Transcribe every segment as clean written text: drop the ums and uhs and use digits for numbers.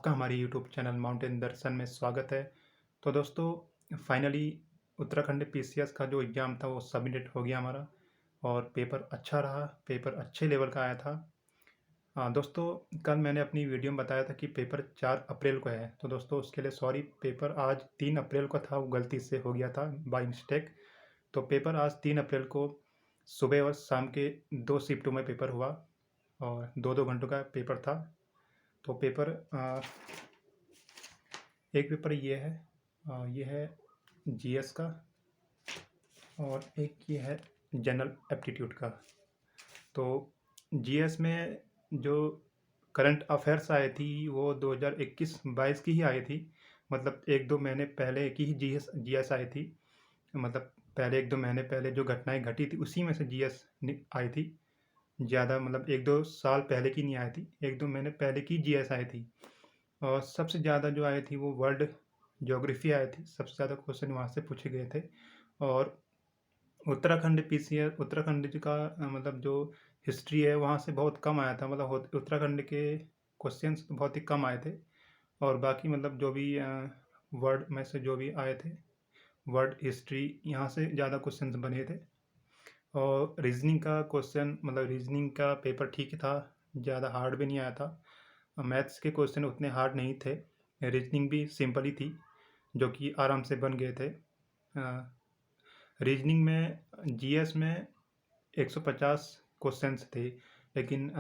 आपका हमारे YouTube channel mountain दर्शन में स्वागत है। तो दोस्तों फाइनली उत्तराखंड पीसीएस का जो एग्ज़ाम था वो सबमिटेड हो गया हमारा और पेपर अच्छा रहा, पेपर अच्छे लेवल का आया था। हाँ दोस्तों, कल मैंने अपनी वीडियो में बताया था कि पेपर 4 अप्रैल को है, तो दोस्तों उसके लिए सॉरी, पेपर आज 3 अप्रैल को था, वो गलती से हो गया था बाय मिस्टेक। तो पेपर आज 3 अप्रैल को सुबह और शाम के 2 शिफ्टों में पेपर हुआ और 2-2 घंटों का पेपर था। तो पेपर एक पेपर ये है जीएस का और एक ये है जनरल एप्टीट्यूड का। तो जीएस में जो करंट अफेयर्स आई थी वो 2021-22 की ही आई थी। मतलब 1-2 महीने पहले की ही जीएस आई थी। मतलब पहले 1-2 महीने पहले जो घटनाएं घटी थी उसी में से जीएस आई थी। ज़्यादा मतलब 1-2 साल पहले की नहीं आई थी, 1-2 महीने पहले की जीएस आई थी। और सबसे ज़्यादा जो आई थी वो वर्ल्ड ज्योग्राफी आई थी, सबसे ज़्यादा क्वेश्चन वहाँ से पूछे गए थे। और उत्तराखंड पीसीएस उत्तराखंड का मतलब जो हिस्ट्री है वहाँ से बहुत कम आया था। मतलब उत्तराखंड के क्वेश्चंस बहुत ही कम आए थे और बाकी मतलब जो भी वर्ल्ड में से जो भी आए थे, वर्ल्ड हिस्ट्री यहाँ से ज़्यादा क्वेश्चंस बने थे। और रीजनिंग का क्वेश्चन मतलब रीजनिंग का पेपर ठीक था, ज़्यादा हार्ड भी नहीं आया था। मैथ्स के क्वेश्चन उतने हार्ड नहीं थे, रीजनिंग भी सिंपल ही थी जो कि आराम से बन गए थे। रीजनिंग में जीएस में 150 क्वेश्चंस थे, लेकिन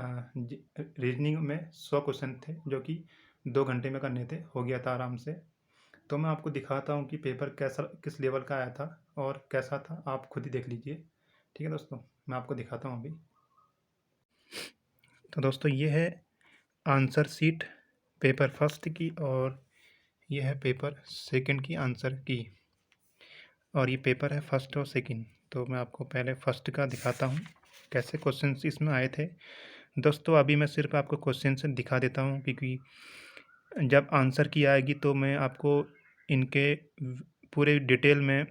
रीजनिंग में 100 क्वेश्चन थे जो कि 2 घंटे में करने थे, हो गया था आराम से। तो मैं आपको दिखाता हूँ कि पेपर कैसा किस लेवल का आया था और कैसा था, आप खुद ही देख लीजिए। ठीक है दोस्तों, मैं आपको दिखाता हूँ अभी। तो दोस्तों ये है आंसर शीट पेपर फर्स्ट की और ये है पेपर सेकंड की आंसर की, और ये पेपर है फर्स्ट और सेकंड। तो मैं आपको पहले फर्स्ट का दिखाता हूँ कैसे क्वेश्चंस इसमें आए थे। दोस्तों अभी मैं सिर्फ आपको क्वेश्चंस दिखा देता हूँ क्योंकि जब आंसर की आएगी तो मैं आपको इनके पूरे डिटेल में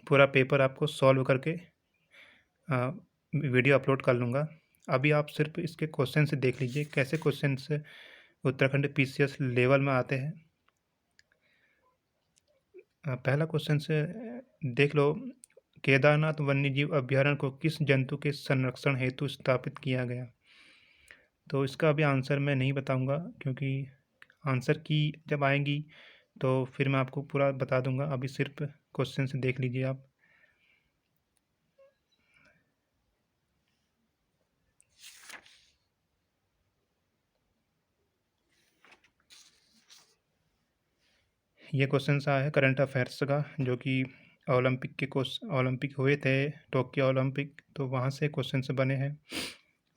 पूरा पेपर आपको सॉल्व करके वीडियो अपलोड कर लूँगा। अभी आप सिर्फ इसके क्वेश्चन से देख लीजिए कैसे क्वेश्चन से उत्तराखंड पीसीएस लेवल में आते हैं। पहला क्वेश्चन से देख लो, केदारनाथ वन्यजीव अभ्यारण्य को किस जंतु के संरक्षण हेतु स्थापित किया गया? तो इसका अभी आंसर मैं नहीं बताऊंगा क्योंकि आंसर की जब आएंगी तो फिर मैं आपको पूरा बता दूंगा। अभी सिर्फ क्वेश्चन से देख लीजिए आप। ये क्वेश्चन आया है करंट अफेयर्स का, जो कि ओलंपिक के ओलंपिक हुए थे, टोक्यो ओलंपिक, तो वहाँ से क्वेश्चन बने हैं।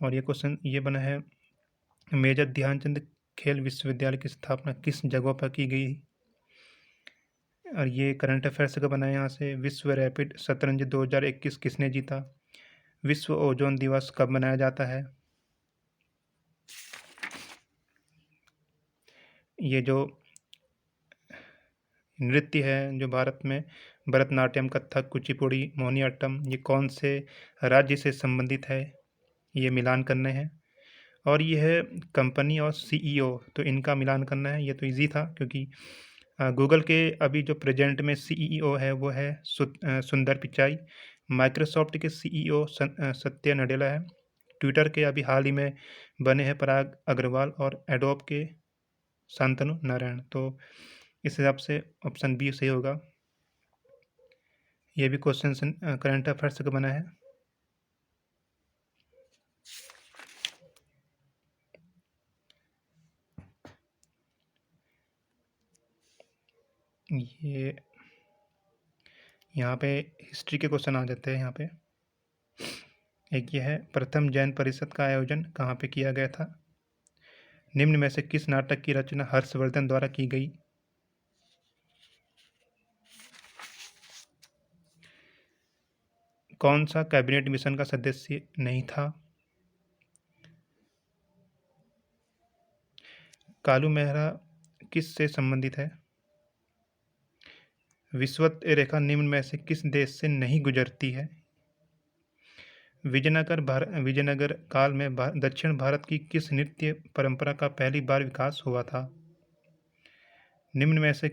और ये क्वेश्चन ये बना है, मेजर ध्यानचंद खेल विश्वविद्यालय की स्थापना किस जगह पर की गई? और ये करंट अफेयर्स का बना है यहाँ से। विश्व रैपिड शतरंज 2021 किसने जीता? विश्व ओजोन दिवस कब मनाया जाता है? ये जो नृत्य है जो भारत में भरतनाट्यम, कथक, कुचिपुड़ी, मोहिनीअट्टम, ये कौन से राज्य से संबंधित है? ये मिलान करने हैं। और ये है कंपनी और सीईओ, तो इनका मिलान करना है। ये तो इजी था क्योंकि गूगल के अभी जो प्रेजेंट में सीईओ है वो है सुंदर पिचाई। माइक्रोसॉफ्ट के सीईओ सत्य नडेला है। ट्विटर के अभी हाल ही में बने हैं पराग अग्रवाल और एडोब के शांतनु नारायण। तो इस हिसाब से ऑप्शन बी सही होगा। ये भी क्वेश्चन करंट अफेयर्स का बना है। ये यहाँ पे हिस्ट्री के क्वेश्चन आ जाते हैं यहाँ पे। एक ये है, प्रथम जैन परिषद का आयोजन कहाँ पे किया गया था? निम्न में से किस नाटक की रचना हर्षवर्धन द्वारा की गई? कौन सा कैबिनेट मिशन का सदस्य नहीं था? कालू मेहरा किस से संबंधित है? विषुवत रेखा निम्न में से किस देश से नहीं गुजरती है? विजयनगर काल में दक्षिण भारत की किस नृत्य परंपरा का पहली बार विकास हुआ था? निम्न में से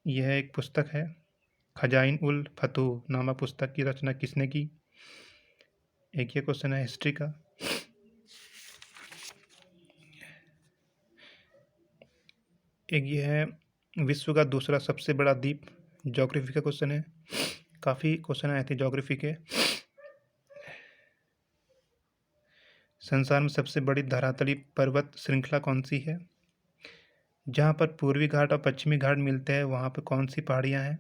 यह एक पुस्तक है, खजाइन उल फतूह नामक पुस्तक की रचना किसने की? एक ये क्वेश्चन है हिस्ट्री का। एक ये है विश्व का दूसरा सबसे बड़ा द्वीप, ज्योग्राफी का क्वेश्चन है। काफ़ी क्वेश्चन आए थे ज्योग्राफी के। संसार में सबसे बड़ी धरातली पर्वत श्रृंखला कौन सी है? जहाँ पर पूर्वी घाट और पश्चिमी घाट मिलते हैं वहाँ पर कौन सी पहाड़ियाँ हैं?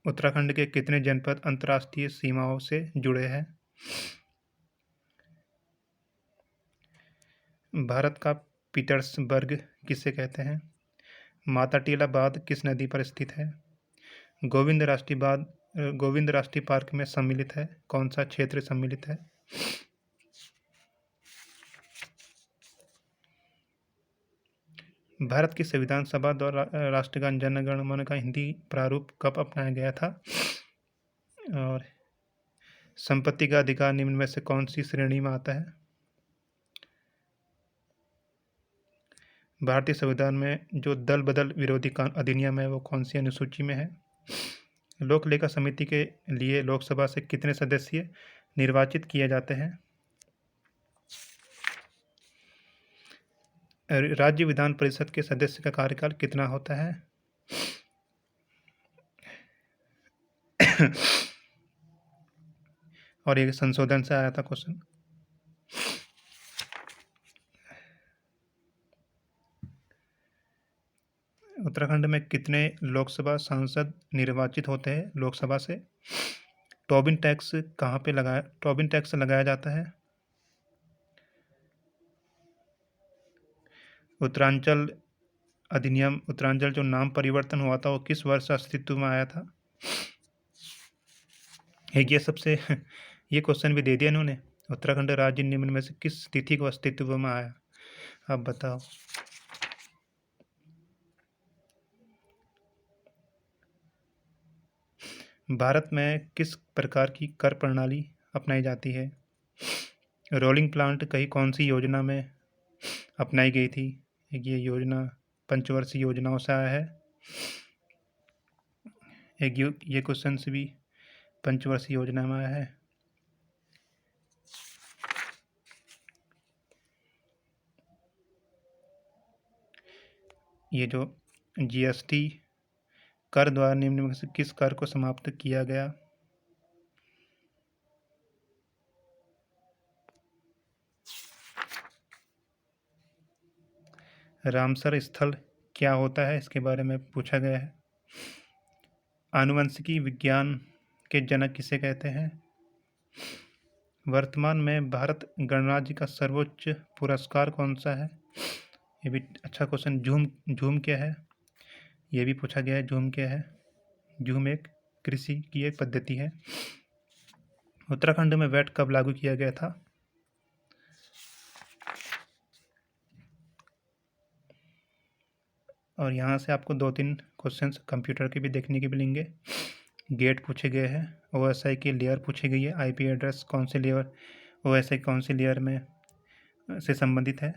उत्तराखंड के कितने जनपद अंतर्राष्ट्रीय सीमाओं से जुड़े हैं? भारत का पीटर्सबर्ग किसे कहते हैं? माता टीला बांध किस नदी पर स्थित है? गोविंद राष्ट्रीय पार्क में सम्मिलित है कौन सा क्षेत्र सम्मिलित है? भारत की संविधान सभा द्वारा राष्ट्रगान जन गण मन का हिंदी प्रारूप कब अपनाया गया था? और संपत्ति का अधिकार निम्न में से कौन सी श्रेणी में आता है? भारतीय संविधान में जो दल बदल विरोधी अधिनियम है वो कौन सी अनुसूची में है? लोक लेखा समिति के लिए लोकसभा से कितने सदस्य निर्वाचित किए जाते हैं? राज्य विधान परिषद के सदस्य का कार्यकाल कितना होता है? और एक संशोधन से आया था क्वेश्चन। उत्तराखंड में कितने लोकसभा सांसद निर्वाचित होते हैं लोकसभा से? टोबिन टैक्स लगाया जाता है? उत्तरांचल अधिनियम, उत्तरांचल जो नाम परिवर्तन हुआ था वो किस वर्ष अस्तित्व में आया था? एक ये क्वेश्चन भी दे दिया इन्होंने। उत्तराखंड राज्य निम्न में से किस तिथि को अस्तित्व में आया? अब बताओ। भारत में किस प्रकार की कर प्रणाली अपनाई जाती है? रोलिंग प्लांट कौन सी योजना में अपनाई गई थी? ये योजना पंचवर्षीय योजनाओं से आया है। ये क्वेश्चन से भी पंचवर्षीय योजना में आया है। ये जो जीएसटी कर द्वारा निम्न में से किस कर को समाप्त किया गया? रामसर स्थल क्या होता है इसके बारे में पूछा गया है। आनुवंशिकी विज्ञान के जनक किसे कहते हैं? वर्तमान में भारत गणराज्य का सर्वोच्च पुरस्कार कौन सा है? ये भी अच्छा क्वेश्चन। झूम क्या है ये भी पूछा गया है। झूम क्या है? झूम एक कृषि की एक पद्धति है। उत्तराखंड में वैट कब लागू किया गया था? और यहाँ से आपको 2-3 क्वेश्चंस कंप्यूटर के भी देखने के मिलेंगे। गेट पूछे गए हैं, ओएसआई की लेयर पूछी गई है, आईपी एड्रेस कौन से लेयर, ओएसआई कौन सी लेयर में से संबंधित है,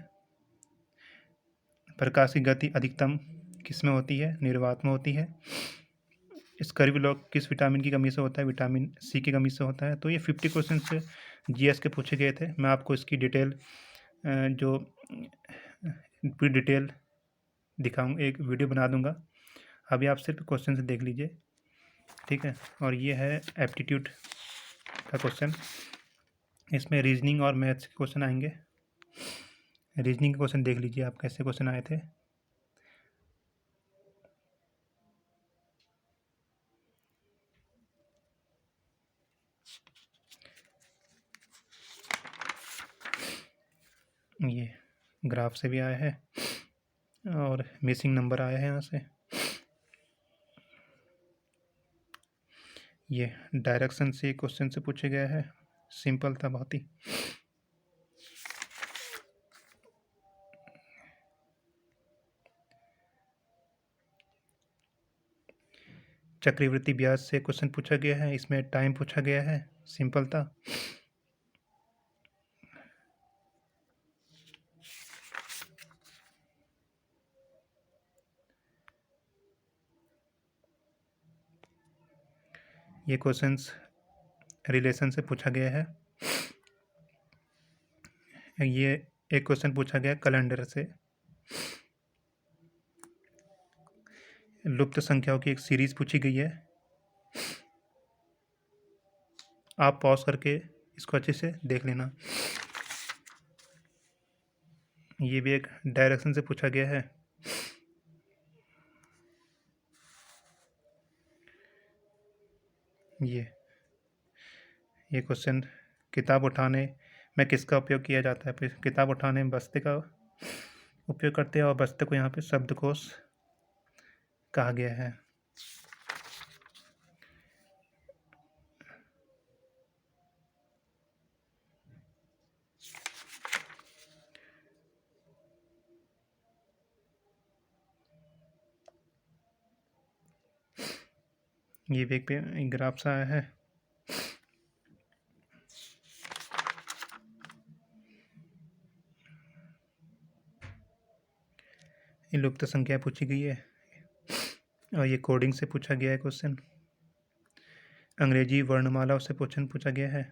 प्रकाश की गति अधिकतम किस में होती है? निर्वात में होती है। स्कर्वी रोग किस विटामिन की कमी से होता है? विटामिन सी की कमी से होता है। तो ये 50 क्वेश्चन से जीएस के पूछे गए थे। मैं आपको इसकी डिटेल जो पूरी डिटेल दिखाऊंगा, एक वीडियो बना दूंगा। अभी आप सिर्फ क्वेश्चन से देख लीजिए, ठीक है। और ये है एप्टीट्यूड का क्वेश्चन। इसमें रीजनिंग और मैथ्स के क्वेश्चन आएंगे। रीजनिंग के क्वेश्चन देख लीजिए आप कैसे क्वेश्चन आए थे। ये ग्राफ से भी आया है और मिसिंग नंबर आया है यहाँ से। ये डायरेक्शन से क्वेश्चन से पूछे गया है, सिंपल था बहुत ही। चक्रवृद्धि ब्याज से क्वेश्चन पूछा गया है, इसमें टाइम पूछा गया है, सिंपल था। ये क्वेश्चंस रिलेशन से पूछा गया है। ये एक क्वेश्चन पूछा गया कैलेंडर से। लुप्त संख्याओं की एक सीरीज पूछी गई है। आप पॉज करके इसको अच्छे से देख लेना। ये भी एक डायरेक्शन से पूछा गया है। ये क्वेश्चन किताब उठाने में किसका उपयोग किया जाता है? फिर किताब उठाने में बस्ते का उपयोग करते हैं और बस्ते को यहाँ पे शब्दकोश कहा गया है। ये भी एक ग्राफ सा आया है। ये लुप्त संख्या पूछी गई है और ये कोडिंग से पूछा गया है क्वेश्चन। अंग्रेजी वर्णमाला से क्वेश्चन पूछा गया है।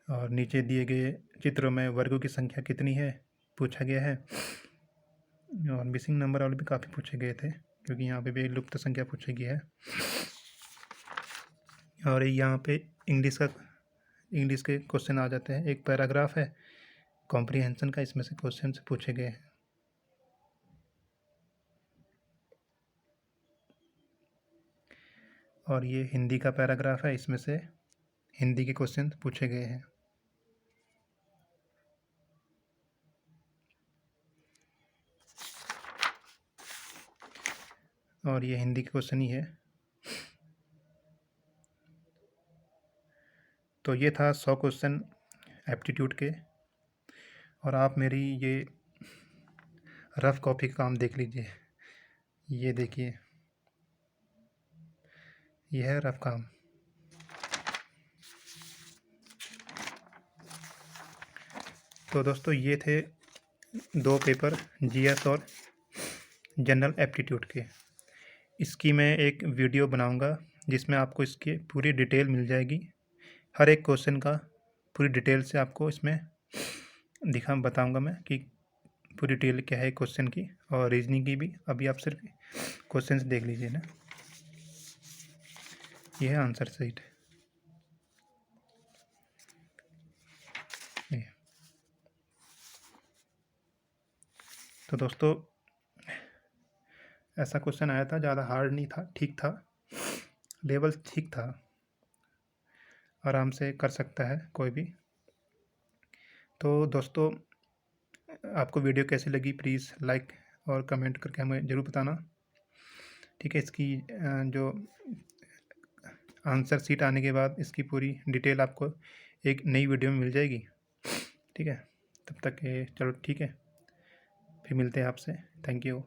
और नीचे दिए गए चित्रों में वर्गों की संख्या कितनी है पूछा गया है। और मिसिंग नंबर वाले भी काफ़ी पूछे गए थे, क्योंकि यहाँ पे भी लुप्त संख्या पूछी गई है। और यहाँ पे इंग्लिश के क्वेश्चन आ जाते हैं। एक पैराग्राफ है कॉम्प्रिहेंशन का, इसमें से क्वेश्चन पूछे गए हैं। और ये हिंदी का पैराग्राफ है, इसमें से हिंदी के क्वेश्चन पूछे गए हैं। और ये हिंदी के क्वेश्चन ही है। तो ये था 100 क्वेश्चन एप्टीट्यूड के। और आप मेरी ये रफ कॉपी का काम देख लीजिए। ये देखिए, ये है रफ काम। तो दोस्तों ये थे 2 पेपर जीएस और जनरल एप्टीट्यूड के। इसकी मैं एक वीडियो बनाऊंगा जिसमें आपको इसकी पूरी डिटेल मिल जाएगी। हर एक क्वेश्चन का पूरी डिटेल से आपको इसमें बताऊंगा मैं कि पूरी डिटेल क्या है क्वेश्चन की, और रीजनिंग की भी। अभी आप सिर्फ क्वेश्चन देख लीजिए ना। ये है आंसर शीट। तो दोस्तों ऐसा क्वेश्चन आया था, ज़्यादा हार्ड नहीं था, ठीक था, लेवल ठीक था, आराम से कर सकता है कोई भी। तो दोस्तों आपको वीडियो कैसी लगी प्लीज़ लाइक और कमेंट करके हमें ज़रूर बताना। ठीक है, इसकी जो आंसर शीट आने के बाद इसकी पूरी डिटेल आपको एक नई वीडियो में मिल जाएगी। ठीक है, तब तक चलो ठीक है, फिर मिलते हैं आपसे। Thank you.